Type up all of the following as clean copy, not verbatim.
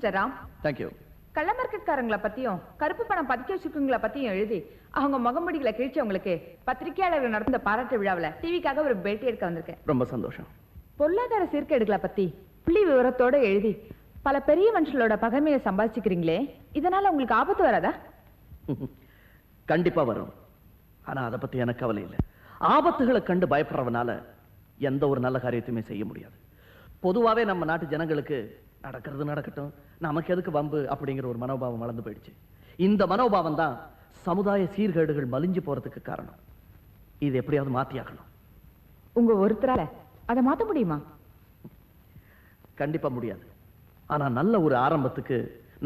Mister Ram. Thank you. கள்ள மார்க்கெட்காரங்களை பத்தியும் கருப்பு பணம் பதுக்கி வச்சிருக்கவங்கள பத்தியும் எழுதி அவங்க முகமுடிகளை கிழிச்சவங்களுக்கு பத்திரிகையாளர்கள் நடந்த பாராட்டு விழாவில் டிவிக்காக ஒரு பேட்டி எடுக்க வந்திருக்கேன். ரொம்ப சந்தோஷம். பொருளாதார சீர்கேடுகளை பத்தி புள்ளி விவரத்தோட எழுதி பல பெரிய மனுஷங்களோட பகைமையை சம்பாதிச்சுக்கிறீங்களே, இதனால உங்களுக்கு ஆபத்து வராதா? கண்டிப்பா வரும். ஆனா அதை பத்தி எனக்கு கவலை இல்லை. ஆபத்துகளை கண்டு பயப்படுறவனால எந்த ஒரு நல்ல காரியத்தையுமே செய்ய முடியாது. பொதுவாவே நம்ம நாட்டு ஜனங்களுக்கு நடக்கிறது நடக்கட்டும், நமக்கு எதுக்கு வம்பு அப்படிங்கிற ஒரு மனோபாவம் வளர்ந்து போயிடுச்சு. இந்த மனோபாவம் தான் சமுதாய சீர்கேடுகள் மலிஞ்சு போறதுக்கு காரணம். இது எப்படியாவது மாத்தியாகணும். உங்க ஒருத்தரால அதை மாத்த முடியுமா? கண்டிப்பா முடியாது. ஆனா நல்ல ஒரு ஆரம்பத்துக்கு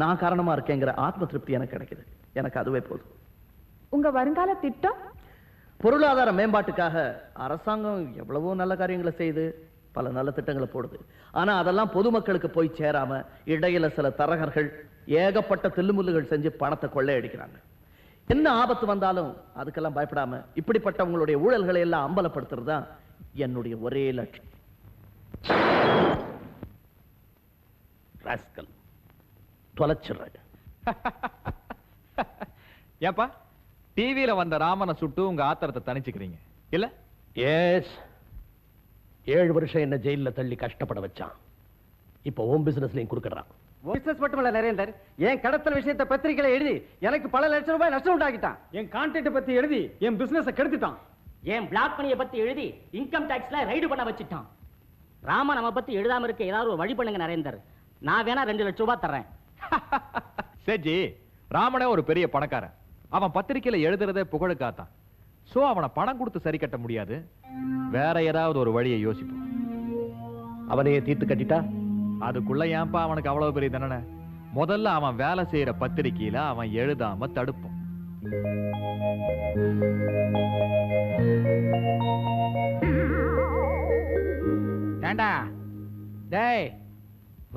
நான் காரணமா இருக்கேங்கிற ஆத்ம திருப்தி எனக்கு கிடைக்குது. எனக்கு அதுவே போதும். உங்க வருங்கால திட்டம்? பொருளாதார மேம்பாட்டுக்காக அரசாங்கம் எவ்வளவோ நல்ல காரியங்களை செய்து பல நல்ல திட்டங்களை போடுது. ஆனா அதெல்லாம் பொதுமக்களுக்கு போய் சேராம இடையில சில தரகர்கள் ஏகப்பட்ட தில்லுமுல்லுகள் செஞ்சு பணத்தை கொள்ளையடிக்கிறாங்க. என்ன ஆபத்து வந்தாலும் அதுக்கெல்லாம் பயப்படாம இப்படிப்பட்டவங்களுடைய ஊழல்களை எல்லாம் அம்பலப்படுத்துறது தான் என்னுடைய ஒரே லட்சியம். தொலைச்சிடுறாங்க. ஏப்பா டிவியில வந்த ராமனை சுட்டு உங்க ஆத்திரத்தை தணிச்சுக்கிறீங்க இல்ல? எஸ். 7 வருஷம் என்ன ஜெயில தள்ளி கஷ்டப்பட வச்சான். இப்ப ஹோம் பிசினஸ்லயும் குறுக்கிடுறான். பிசினஸ் மட்டுமல்ல நரேந்தர், என் கடத்தல் விஷயத்தை பத்திரிகையில எழுதி எனக்கு பல லட்சம் ரூபாய் நஷ்டம் உண்டாக்கிட்டான். என் கான்டென்ட் பத்தி எழுதி என் பிசினஸ் கெடுத்துட்டான். என் பிளாக் மணியை பத்தி எழுதி இன்கம் டாக்ஸ்ல ரைடு பண்ண வச்சுட்டான். ராம நம்ம பத்தி எழுதாம இருக்க ஏதாவது ஒரு வழி பண்ணுங்க நரேந்தர். நான் வேணா 2 லட்சம் ரூபாய் தர்றேன். சேஜி, ராமனே ஒரு பெரிய பணக்காரன். அவன் பத்திரிக்கையில எழுதுறதே புகழுக்காத்தான். சோ அவனை பணம் கொடுத்து சரி கட்ட முடியாது. வேற ஏதாவது ஒரு வழியை யோசிப்போம். அவனையே தீர்த்து கட்டிட்டா அதுக்குள்ள ஏன்பா அவனுக்கு அவ்வளவு பெரிய தண்டனை? முதல்ல அவன் வேலை செய்யற பத்திரிக்கையில அவன் எழுதாம தடுப்போம். ஏண்டா டேய்,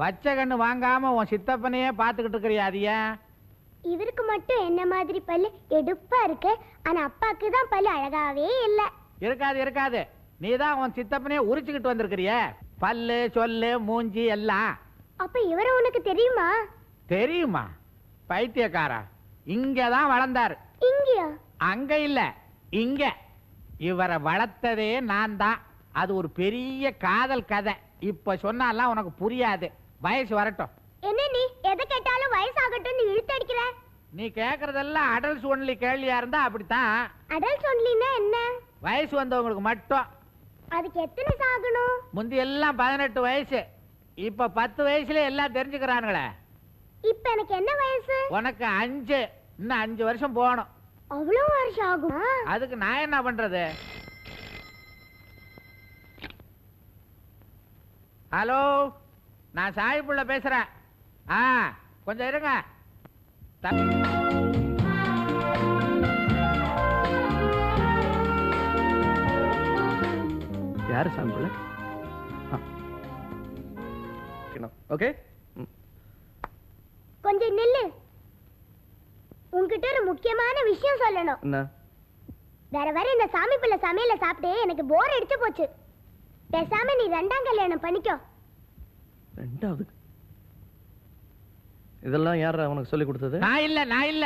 வச்ச கண்ணு வாங்காம உன் சித்தப்பனையே பாத்துக்கிட்டு இருக்கிறியா? இவருக்கு மட்டும் என்ன மாதிரி பல்லு எடுப்பா இருக்கு, ஆனா அப்பாக்கு தான் பல்லு அழகாவே இல்ல. இருக்காது இருக்காது, நீதான் உன் சித்தப்பனையே உரிச்சுக்கிட்டு வந்திருக்கிறிய. பல்லு சொல்லு மூஞ்சி எல்லாம். அப்ப இவரை உனக்கு தெரியுமா? தெரியுமா? பைத்தியக்காரா, இங்கதான் வளர்ந்தாரு. இங்கயா? அங்க இல்ல, இங்க. இவரை வளர்த்ததே நான் தான். அது ஒரு பெரிய காதல் கதை. இப்ப சொன்னாலாம் உனக்கு புரியாது. வயசு வரட்டும். என்ன நீ எதை கேட்டாலும் வயசாகட்டும் இழுத்தடிக்கிற? நீ கேக்குறதெல்லாம் அடல்ட்ஸ் ஒன்லி கேள்வியா இருந்தா அப்படித்தான். அடல்ட்ஸ் ஒன்லினா என்ன? வயசு வந்தவங்களுக்கு மட்டும். அதுக்கு எத்தனை சாகணும்? முந்தி எல்லாம் 18 வயசு, இப்ப 10 வயசுல எல்லாம் தெரிஞ்சுக்கிறானுங்களே. இப்ப எனக்கு என்ன வயசு? உனக்கு 5. இன்னும் 5 வருஷம் போகணும். அவ்வளவு வருஷம் ஆகும்? அதுக்கு நான் என்ன பண்றது? ஹலோ, நான் சாயிப்புள்ள பேசுறேன். கொஞ்சம் இருங்க. யாரு சாம்பிள்? ஓகே, கொஞ்சம் நில்லு. உன்கிட்ட ஒரு முக்கியமான விஷயம் சொல்லணும். என்ன? வேற வேற இந்த சாமி பிள்ளை சமையல சாப்பிட்டு எனக்கு போர் அடிச்சு போச்சு. பேசாம நீ 2ஆம் கல்யாணம் பண்ணிக்கோ. 2வது? இதெல்லாம் யார உனக்கு சொல்லி கொடுத்தது? நான் இல்ல, நான் இல்ல.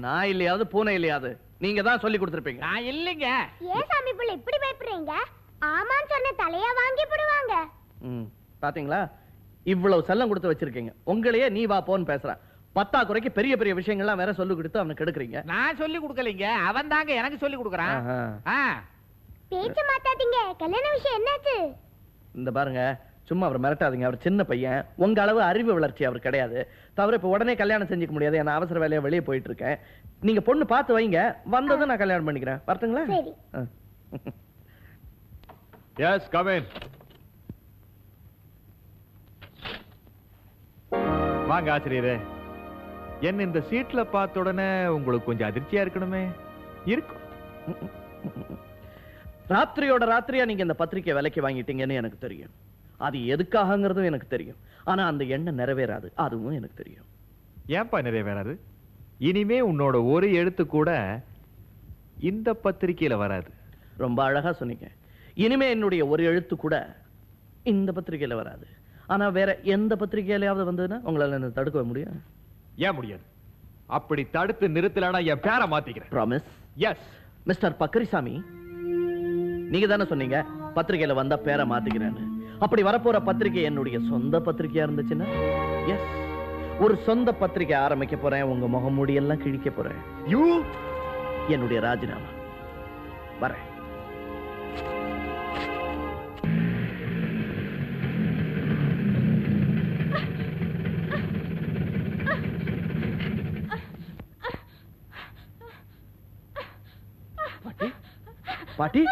நான் இல்லையாவது பூனை இல்லையாது நீங்க தான் சொல்லி கொடுத்திருப்பீங்க. நான் இல்லைங்க. ஏன் சாமி பிள்ளை இப்படி பயப்படுறீங்க? ஆமான்னு சொன்ன தலையா வாங்கி போடுவாங்க. பாத்தீங்களா, இவ்வளவு செல்லம் கொடுத்து வச்சிருக்கீங்க. உங்களையே நீ வா போன்னு பேசுறான். 10 குறைக்கு பெரிய பெரிய விஷயங்கள்லாம் வேற சொல்லி கொடுத்து அவனுக்கு கெடுக்குறீங்க. நான் சொல்லி கொடுக்கலீங்க, அவன் தாங்க எனக்கு சொல்லி கொடுக்கறான். பேச்ச மாத்தாதீங்க. கல்யாண விஷயம் என்னாச்சு? இந்த பாருங்க, சும்மா அவர் மிரட்டாதீங்க. அவர் சின்ன பையன், உங்க அளவு அறிவு வளர்ச்சி அவர் கிடையாது. தவிர இப்ப உடனே கல்யாணம் செஞ்சுக்க முடியாது. நான் அவசர வேலையா வெளியே போயிட்டு இருக்கேன். நீங்க பொண்ணு பார்த்து வைங்க, வந்ததும் நான் கல்யாணம் பண்ணிக்கிறேன். வரட்டுங்களா? சரி. Yes, come in. வாங்க ஆசிரியரே. என்ன இந்த சீட்ல பார்த்த உடனே உங்களுக்கு கொஞ்சம் அதிர்ச்சியா இருக்கணுமே? இருக்கும். ராத்திரியோட ராத்திரியா நீங்க இந்த பத்திரிக்கை விலைக்கு வாங்கிட்டீங்கன்னு எனக்கு தெரியும். அது எதுக்காகங்கிறதும் எனக்கு தெரியும். ஆனா அந்த எண்ணம் நிறைவேறாது, அதுவும் எனக்கு தெரியும். ஏன்பா நிறைவேறாது? இனிமே உன்னோட ஒரு எழுத்து கூட இந்த பத்திரிக்கையில வராது. ரொம்ப அழகா சொன்னீங்க. இனிமே என்னுடைய ஒரு எழுத்து கூட இந்த பத்திரிக்கையில வராது. ஆனா வேற எந்த பத்திரிகையிலாவது வந்ததுன்னா உங்களால என்ன தடுக்க முடியும்? ஏன் முடியாது? அப்படி தடுத்து நிறுத்தலனா என் பேரை மாத்திக்கிறேன். ப்ராமிஸ்? எஸ். மிஸ்டர் பக்கரிசாமி, நீங்க தானே சொன்னீங்க பத்திரிகையில வந்தா பேரை மாத்திக்கிறேன்னு. அப்படி வரப்போற பத்திரிகை என்னுடைய சொந்த பத்திரிகையா இருந்துச்சுன்னா எஸ், ஒரு சொந்த பத்திரிகை ஆரம்பிக்க போறேன். உங்க முகமூடி எல்லாம் கிழிக்க போறேன். என்னுடைய ராஜினாமா. வரேன். பாட்டி,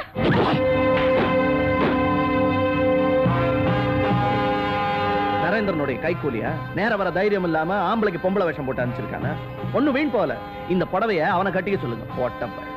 நரேந்திரனுடைய கைக்கூலியா? நேர வர தைரியம் இல்லாம ஆம்பளைக்கு பொம்பளை வேஷம் போட்டு அனுப்பிச்சிருக்கானே. ஒண்ணு வீண் போல. இந்த புடவைய அவனை கட்டிக்க சொல்லுங்க. போட்டப்ப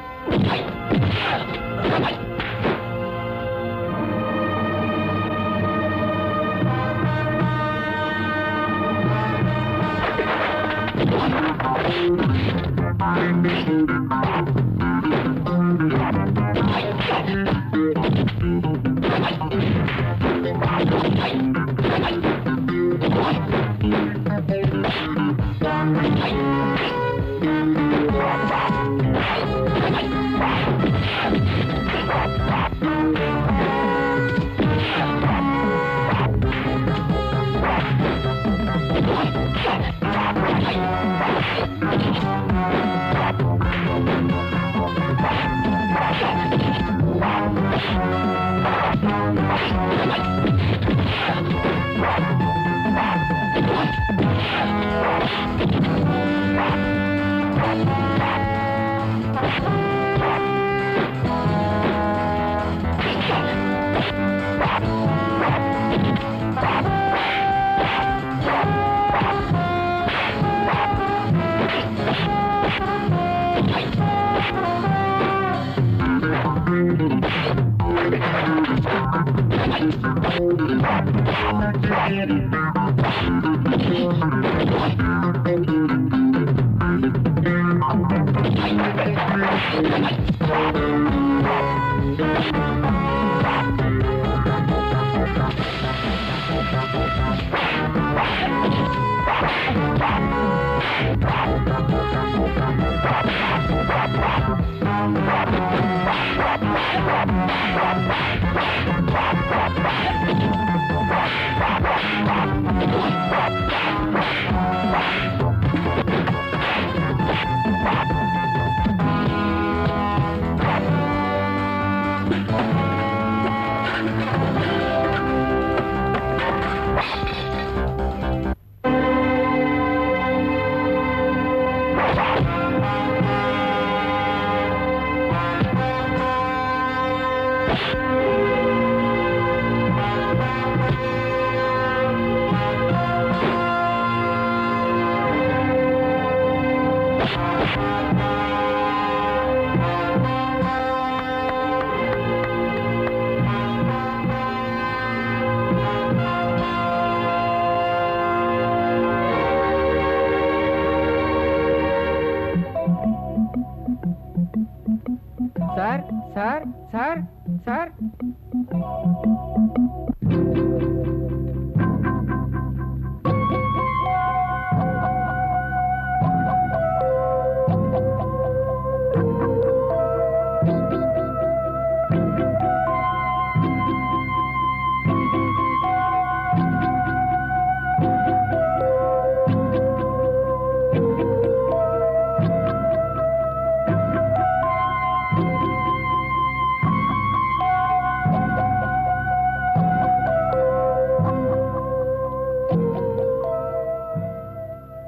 sir sir sir sir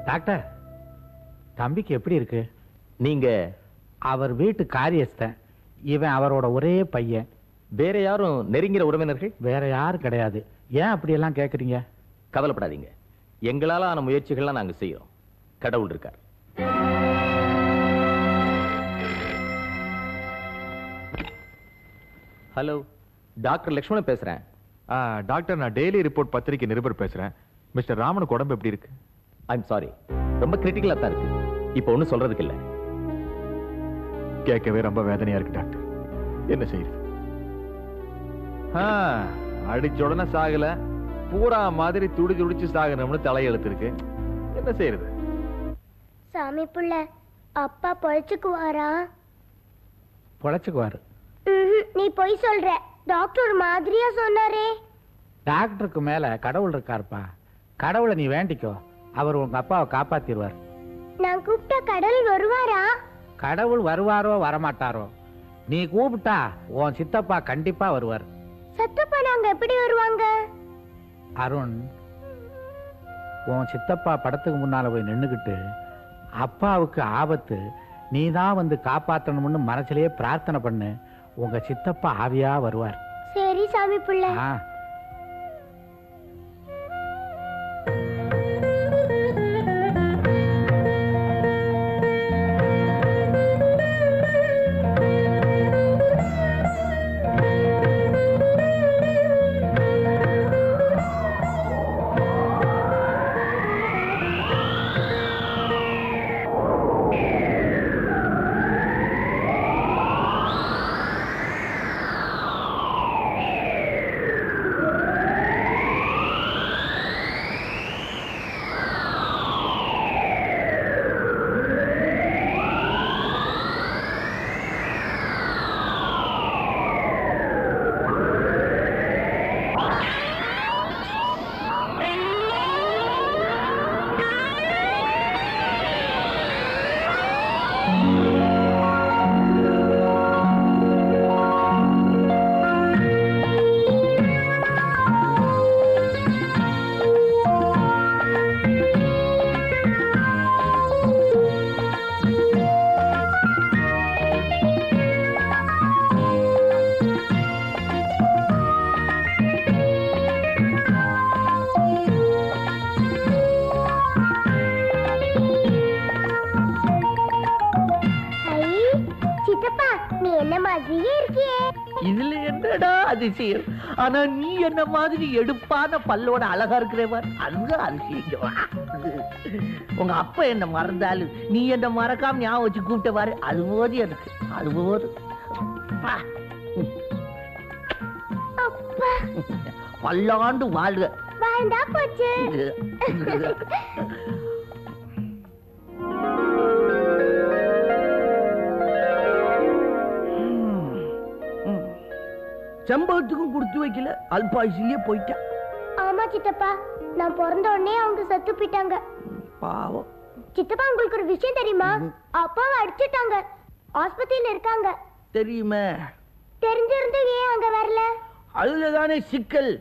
doctor, தம்பிக்கு எப்படி இருக்கு? நீங்க அவர் வீட்டு காரியஸ்தன். இவன் அவரோட ஒரே பையன். வேற யாரும் நெருங்கிற உறவினர்கள்? வேற யாரும் கிடையாது. ஏன் அப்படி எல்லாம் கேக்குறீங்க? கவலைப்படாதீங்க, எங்களால ஆன முயற்சிகள்லாம் நாங்க செய்யறோம். கடவுள் இருக்கார். ஹலோ, டாக்டர் லக்ஷ்மணன் பேசுறேன். டாக்டர், நான் டெய்லி ரிப்போர்ட் பத்திரிகை நிருபர் பேசுறேன். மிஸ்டர் ராமனுக்கு உடம்பு எப்படி இருக்கு? ஐம் சாரி, ரொம்ப கிரிட்டிக்கலா தான் இருக்கு. இப்போ ஒன்னும் சொல்றதுக்கு இல்ல. கேட்கவே ரொம்ப வேதனையா இருக்கு டாக்டர். என்ன செய்யுது? அடிச்ச உடனே சாகல, பூரா மாதிரி துடி துடிச்சு சாகணும்னு தலையெழுத்து இருக்கு. என்ன செய்யறது? சாமி புள்ள அப்பா பொழைச்சுக்குவாரா? பொழைச்சுக்குவாரு. நீ பொய் சொல்ற. டாக்டர் ஒரு மாதிரியா சொன்னாரே. டாக்டருக்கு மேல கடவுள் இருக்காருப்பா. கடவுளை நீ வேண்டிக்கோ, அவர் உங்க அப்பாவை காப்பாத்திடுவார். நான் கூப்பிட்டா கடவுள் வருவாரா? கடவுள் வருவாரோ வரமாட்டாரோ, நீ கூப்பிட்டா உன் சித்தப்பா கண்டிப்பா வருவார். சத்தப்பா நாங்க எப்படி வருவாங்க? அருண், உன் சித்தப்பா படத்துக்கு முன்னால போய் நின்னுகிட்டு அப்பாவுக்கு ஆபத்து, நீ தான் வந்து காப்பாத்தணும்னு மனசுலயே பிரார்த்தனை பண்ணு. உங்க சித்தப்பா ஆவியா வருவார். சரி சாமி புள்ள. இதுல என்னடா அதிசயம்? ஆனா நீ என்ன மாதிரி எடுப்பான பல்லோட அழகா இருக்கிறவர், அதுதான் அதிசயம். உங்க அப்பா என்ன மறந்தாலும் நீ என்ன மறக்காம ஞாபகம் வச்சு கூப்பிட்ட பாரு, அது போது எனக்கு அது போது. பல்லாண்டு வாழ்க. வாழ்ந்தா போச்சு. செம்பகத்துக்கும் கொடுத்து வைக்கல, அல்பாயுசிலேயே போயிட்டான். ஆமா சித்தப்பா, நான் பிறந்த உடனே அவங்க செத்து போயிட்டாங்க. பாவம். சித்தப்பா உங்களுக்கு ஒரு விஷயம் தெரியுமா? அப்பாவை அடிச்சுட்டாங்க, ஆஸ்பத்திரியில இருக்காங்க. தெரியுமே. தெரிஞ்சிருந்து ஏன் அங்க வரல? அதுலதானே சிக்கல்.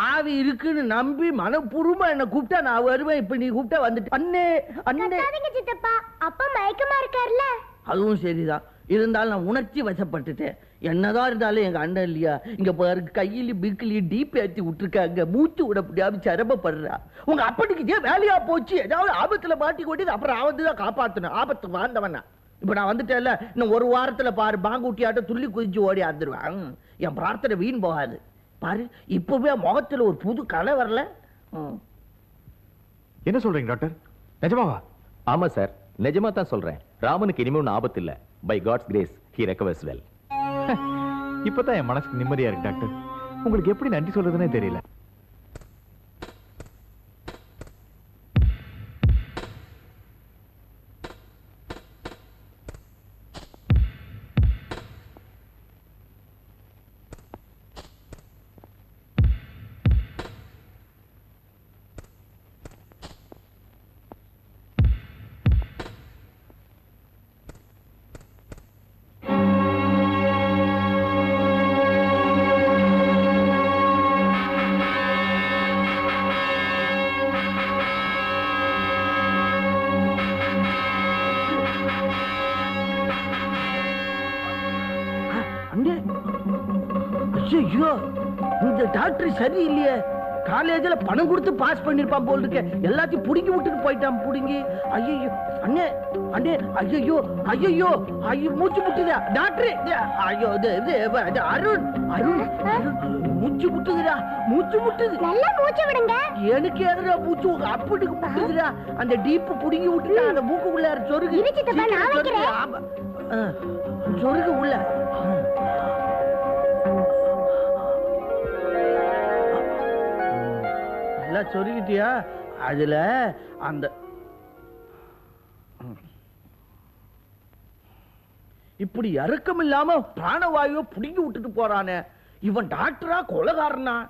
ஆவி இருக்குன்னு நம்பி மனப்பூர்வமா என்ன கூப்பிட்டா நான் வருவேன். இப்ப நீ கூப்பிட்டா வந்துட்டு அண்ணே அண்ணே. சித்தப்பா, அப்பா மயக்கமா இருக்காருல்ல? அதுவும் சரிதான். இருந்தாலும் நான் உணர்ச்சி வசப்பட்டுட்டேன். என்னதான் இருந்தாலும் எங்க அண்ணன் இல்லையா? இங்க பாரு, கையில பிக்கிலையும் டீப் ஏத்தி விட்டுருக்காங்க. மூச்சு விட முடியாம சிரமப்படுறா. உங்க அப்பனுக்கு வேலையா போச்சு. ஏதாவது ஆபத்துல மாட்டி கொண்டு அப்புறம் ஆபத்துதான் காப்பாத்தணும். ஆபத்து வாழ்ந்தவனா இப்ப நான் வந்துட்டேன்ல, இன்னும் ஒரு வாரத்துல பாரு பாங்கூட்டியாட்ட துள்ளி குதிச்சு ஓடி ஆந்துருவான். என் பிரார்த்தனை வீண் போகாது. பாரு, இப்பவே முகத்துல ஒரு புது கலை வரல. என்ன சொல்றீங்க டாக்டர்? நிஜமாவா? ஆமா சார், நிஜமா தான் சொல்றேன். ராமனுக்கு இனிமே ஒன்றும் ஆபத்து இல்ல. By God's grace he recovers well. இப்பதான் என் மனசுக்கு நிம்மதியா இருக்கு டாக்டர். உங்களுக்கு எப்படி நன்றி சொல்றதுன்னே தெரியல. ஐயோ, இந்த டாக்டர் சரி இல்லையே. காலேஜ்ல பணம் கொடுத்து பாஸ் பண்ணிருப்பான் போல் இருக்க. எல்லாத்தையும் புடுங்கி விட்டுட்டு போயிட்டான். புடுங்கி. ஐயோ அண்ணே அண்ணே. ஐயோ ஐயோ ஐயோ, மூச்சு முட்டுதா டாக்டர். ஐயோ அருண் அருண் மூச்சு முட்டுதுடா. மூச்சு முட்டுது. நல்லா மூச்சு விடுங்க. எனக்கு எதுடா மூச்சு? உங்க அப்பனுக்கு முட்டுதுடா. அந்த டீப்பு புடுங்கி விட்டுட்டா. அந்த மூக்குக்குள்ள சொருகு சொருகு உள்ள. எல்லாம் சொல்லிக்கிட்டியா? அதுல அந்த இப்படி இறக்கம் இல்லாம பிராணவாயுவை புடுங்கி விட்டுட்டு போறானே, இவன் டாக்டரா கொலகாரனா?